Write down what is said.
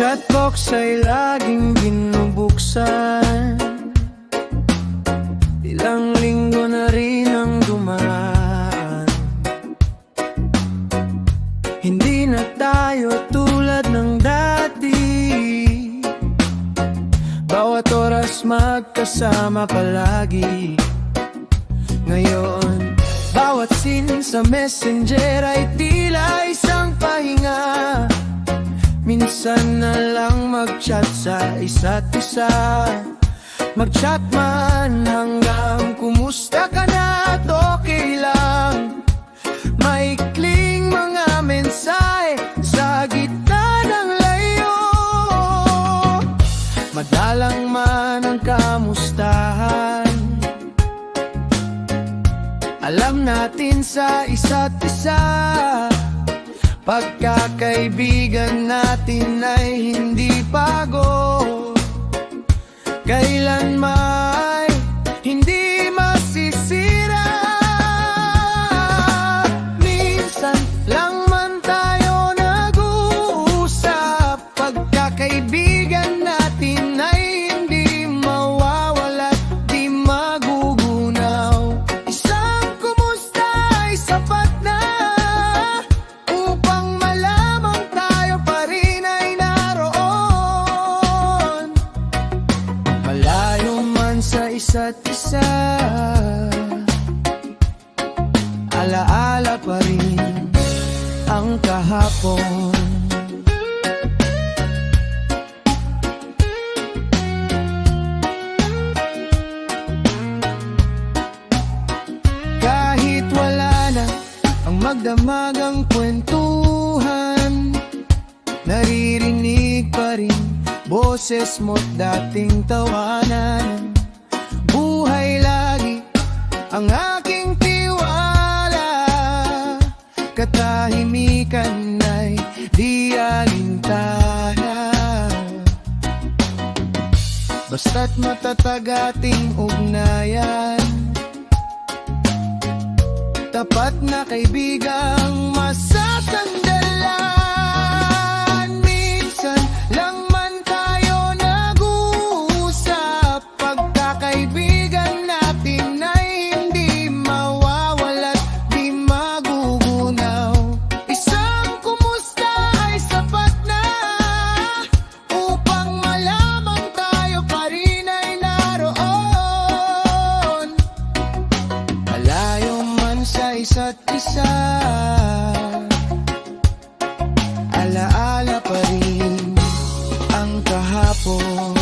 Chatbox ay laging binubuksan, ilang linggo na rin ang dumaan. Hindi na tayo tulad ng dati, bawat oras magkasama palagi. Ngayon, bawat scene sa messenger ay tila isang pahinga. Minsan na lang mag-chat sa isa't isa, mag-chat man hanggang kumusta ka na at okay lang. Maikling mga mensahe sa gitna ng layo, madalang man ang kamustahan. Alam natin sa isa't isa, pagkakaibigan natin ay hindi bago. Kailanman hindi masisira. Minsan lang man tayo nag-uusap, pagkakaibigan natin ay hindi mawawala at di magugunaw. Isang kumusta ay sapat na upang malamang tayo pa rin ay naroon. Malayo man sa isa't isa, alaala pa rin ang kahapon. Kahit wala na ang magdamagang kwentuhan, naririnig pa rin boses mo't dating tawanan. Buhay lagi ang aking tiwala, katahimikan ay di alintana. Basta't matatag ating ugnayan, tapat na kaibigang masasandalan. Minsan lang man tayo nag-uusap, pagkakaibigan natin ay hindi mawawala at di magugunaw. Isang kumusta ay sapat na upang malamang tayo pa rin ay naroon. Malayo man sa isa't isa, alaala pa rin ang kahapon.